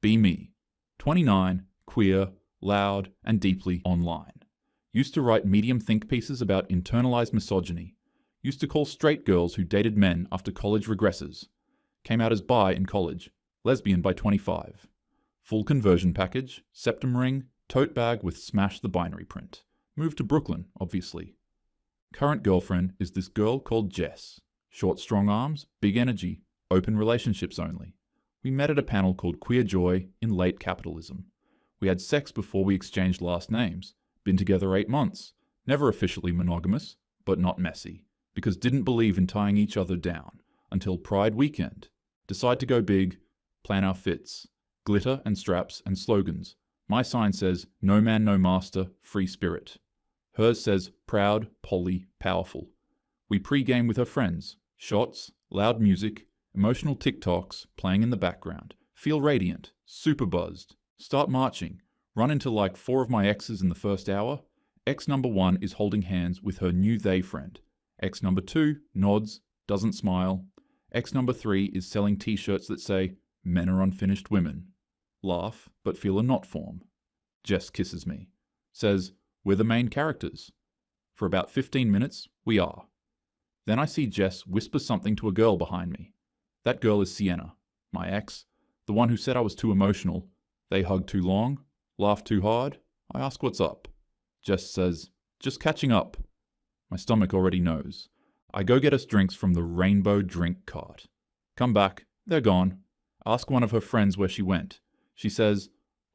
Be me. 29, queer, loud, and deeply online. Used to write medium think pieces about internalized misogyny. Used to call straight girls who dated men after college regressors. Came out as bi in college. Lesbian by 25. Full conversion package, septum ring, tote bag with smash the binary print. Moved to Brooklyn, obviously. Current girlfriend is this girl called Jess. Short, strong arms, big energy, open relationships only. We met at a panel called Queer Joy in Late Capitalism. We had sex before we exchanged last names. Been together 8 months. Never officially monogamous, but not messy. Because didn't believe in tying each other down. Until Pride weekend. Decide to go big, plan our fits. Glitter and straps and slogans. My sign says, no man, no master, free spirit. Hers says, proud, poly, powerful. We pre-game with her friends. Shots, loud music, emotional TikToks playing in the background. Feel radiant, super buzzed. Start marching. Run into like 4 of my exes in the first hour. Ex number 1 is holding hands with her new they friend. Ex number 2 nods, doesn't smile. Ex number 3 is selling t-shirts that say, men are unfinished women. Laugh, but feel a knot form. Jess kisses me. Says, we're the main characters. For about 15 minutes, we are. Then I see Jess whisper something to a girl behind me. That girl is Sienna, my ex, the one who said I was too emotional. They hug too long, laugh too hard. I ask what's up. Jess says, just catching up. My stomach already knows. I go get us drinks from the rainbow drink cart. Come back, they're gone. Ask one of her friends where she went. She says,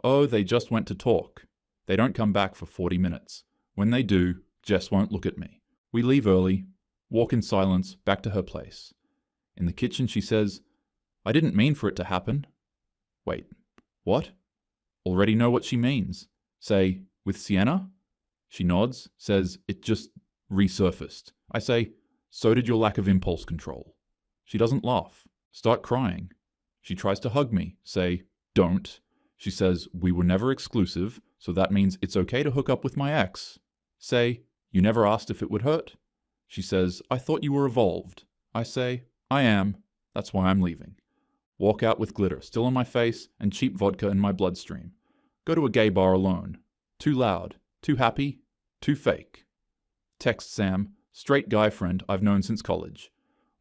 oh, they just went to talk. They don't come back for 40 minutes. When they do, Jess won't look at me. We leave early, walk in silence back to her place. In the kitchen she says, I didn't mean for it to happen. Wait, what? Already know what she means. Say, with Sienna? She nods, says, it just resurfaced. I say, so did your lack of impulse control. She doesn't laugh. Start crying. She tries to hug me. Say, don't. She says, we were never exclusive, so that means it's okay to hook up with my ex. Say, you never asked if it would hurt? She says, I thought you were evolved. I say, I am. That's why I'm leaving. Walk out with glitter still on my face and cheap vodka in my bloodstream. Go to a gay bar alone. Too loud. Too happy. Too fake. Text Sam, straight guy friend I've known since college.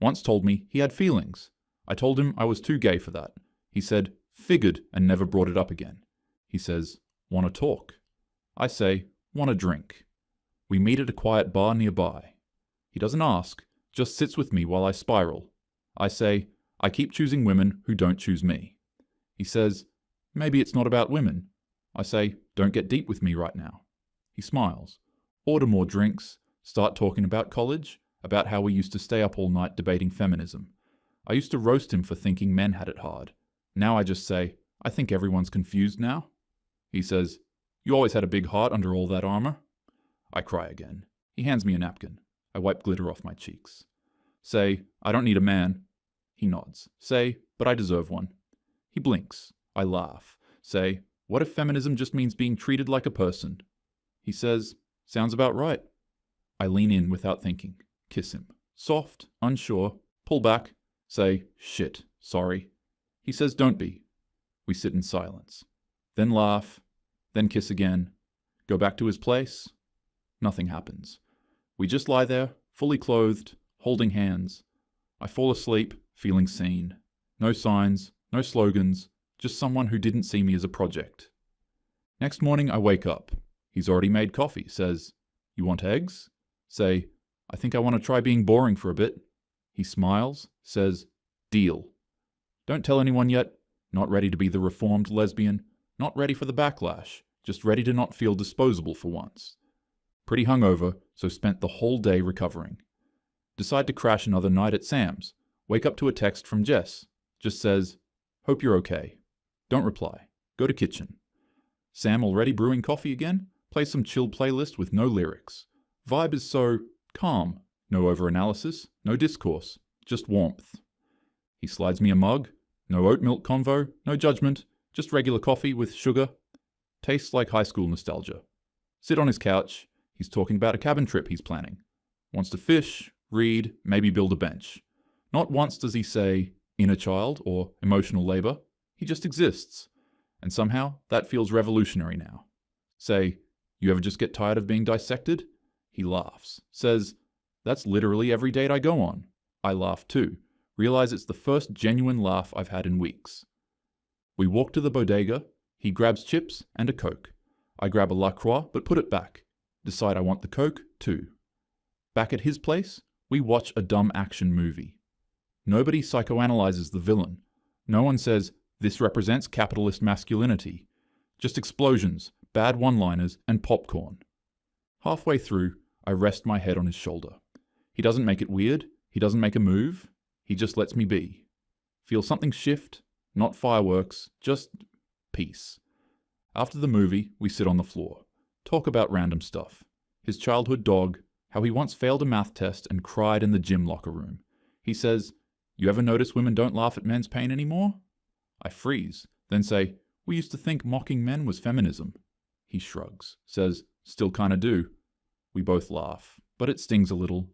Once told me he had feelings. I told him I was too gay for that. He said, figured, and never brought it up again. He says, wanna talk? I say, wanna drink? We meet at a quiet bar nearby. He doesn't ask, just sits with me while I spiral. I say, I keep choosing women who don't choose me. He says, maybe it's not about women. I say, don't get deep with me right now. He smiles. Order more drinks, start talking about college, about how we used to stay up all night debating feminism. I used to roast him for thinking men had it hard. Now I just say, I think everyone's confused now. He says, you always had a big heart under all that armor. I cry again. He hands me a napkin. I wipe glitter off my cheeks. Say, I don't need a man. He nods. Say, but I deserve one. He blinks. I laugh. Say, what if feminism just means being treated like a person? He says, sounds about right. I lean in without thinking. Kiss him. Soft, unsure, pull back. Say, shit, sorry. He says, don't be. We sit in silence. Then laugh. Then kiss again. Go back to his place. Nothing happens. We just lie there, fully clothed, holding hands. I fall asleep, feeling seen. No signs, no slogans, just someone who didn't see me as a project. Next morning I wake up. He's already made coffee, says, you want eggs? Say, I think I want to try being boring for a bit. He smiles, says, deal. Don't tell anyone yet. Not ready to be the reformed lesbian. Not ready for the backlash. Just ready to not feel disposable for once. Pretty hungover, so spent the whole day recovering. Decide to crash another night at Sam's. Wake up to a text from Jess. Just says, hope you're okay. Don't reply. Go to kitchen. Sam already brewing coffee again? Play some chill playlist with no lyrics. Vibe is so calm. No overanalysis, no discourse, just warmth. He slides me a mug. No oat milk convo, no judgment, just regular coffee with sugar. Tastes like high school nostalgia. Sit on his couch. He's talking about a cabin trip he's planning. Wants to fish, read, maybe build a bench. Not once does he say inner child or emotional labor. He just exists. And somehow, that feels revolutionary now. Say, you ever just get tired of being dissected? He laughs. Says, that's literally every date I go on. I laugh too. Realize it's the first genuine laugh I've had in weeks. We walk to the bodega. He grabs chips and a Coke. I grab a La Croix but put it back. Decide I want the Coke too. Back at his place, we watch a dumb action movie. Nobody psychoanalyzes the villain. No one says, this represents capitalist masculinity. Just explosions, bad one-liners, and popcorn. Halfway through, I rest my head on his shoulder. He doesn't make it weird. He doesn't make a move. He just lets me be. Feel something shift, not fireworks, just peace. After the movie, we sit on the floor. Talk about random stuff. His childhood dog, how he once failed a math test and cried in the gym locker room. He says, you ever notice women don't laugh at men's pain anymore? I freeze, then say, we used to think mocking men was feminism. He shrugs, says, still kinda do. We both laugh, but it stings a little.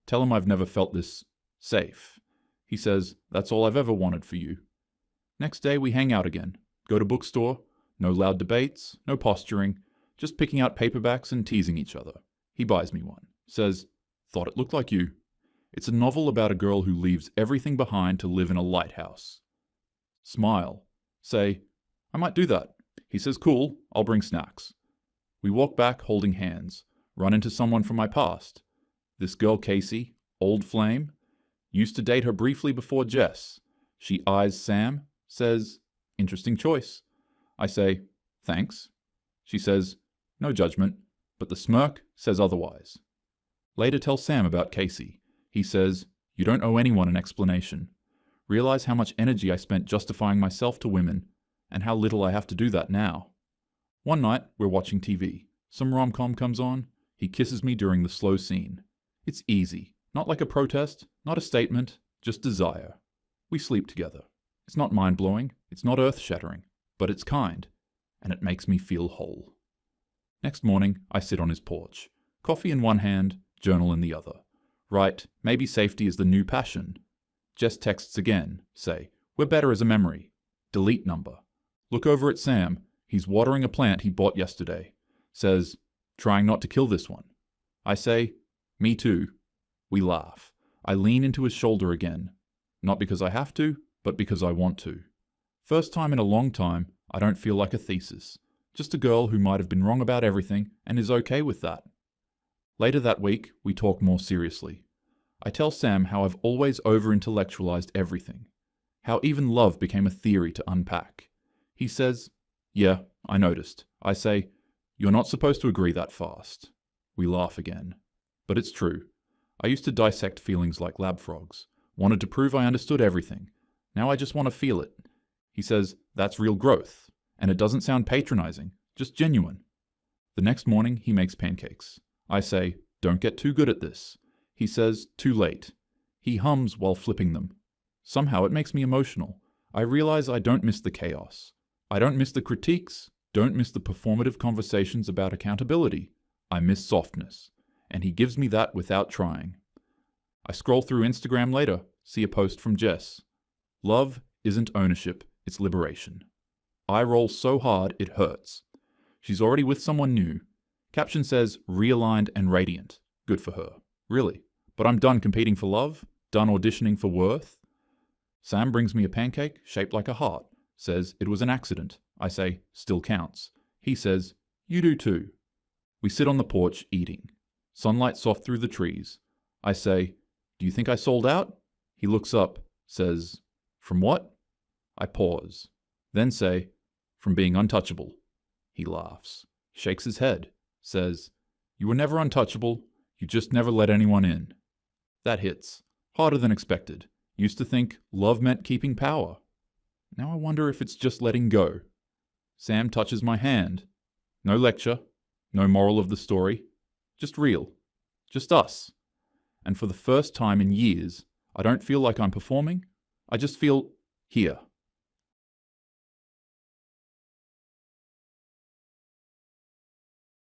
Tell him I've never felt this safe. He says, that's all I've ever wanted for you. Next day we hang out again. Go to bookstore, no loud debates, no posturing, just picking out paperbacks and teasing each other. He buys me one. Says, thought it looked like you. It's a novel about a girl who leaves everything behind to live in a lighthouse. Smile. Say, I might do that. He says, cool, I'll bring snacks. We walk back holding hands, run into someone from my past. This girl Casey, old flame, used to date her briefly before Jess. She eyes Sam, says, interesting choice. I say, thanks. She says, no judgment, but the smirk says otherwise. Later tell Sam about Casey. He says, you don't owe anyone an explanation. Realize how much energy I spent justifying myself to women, and how little I have to do that now. One night, we're watching TV. Some rom-com comes on. He kisses me during the slow scene. It's easy, not like a protest, not a statement, just desire. We sleep together. It's not mind-blowing, it's not earth-shattering, but it's kind, and it makes me feel whole. Next morning, I sit on his porch. Coffee in one hand, journal in the other. Write, maybe safety is the new passion. Jess texts again, say, we're better as a memory. Delete number. Look over at Sam. He's watering a plant he bought yesterday. Says, trying not to kill this one. I say, me too. We laugh. I lean into his shoulder again. Not because I have to, but because I want to. First time in a long time, I don't feel like a thesis. Just a girl who might have been wrong about everything and is okay with that. Later that week, we talk more seriously. I tell Sam how I've always over-intellectualized everything. How even love became a theory to unpack. He says, yeah, I noticed. I say, you're not supposed to agree that fast. We laugh again. But it's true. I used to dissect feelings like lab frogs. Wanted to prove I understood everything. Now I just want to feel it. He says, that's real growth. And it doesn't sound patronizing, just genuine. The next morning, he makes pancakes. I say, don't get too good at this. He says, too late. He hums while flipping them. Somehow it makes me emotional. I realize I don't miss the chaos. I don't miss the critiques, don't miss the performative conversations about accountability. I miss softness. And he gives me that without trying. I scroll through Instagram later, see a post from Jess. Love isn't ownership, it's liberation. I roll so hard it hurts. She's already with someone new. Caption says, realigned and radiant. Good for her. Really. But I'm done competing for love, done auditioning for worth. Sam brings me a pancake shaped like a heart. Says it was an accident. I say, still counts. He says, you do too. We sit on the porch eating. Sunlight soft through the trees. I say, do you think I sold out? He looks up, says, from what? I pause. Then say, from being untouchable. He laughs, shakes his head, says, you were never untouchable, you just never let anyone in. That hits. Harder than expected. Used to think love meant keeping power. Now I wonder if it's just letting go. Sam touches my hand. No lecture, no moral of the story. Just real. Just us. And for the first time in years, I don't feel like I'm performing. I just feel here.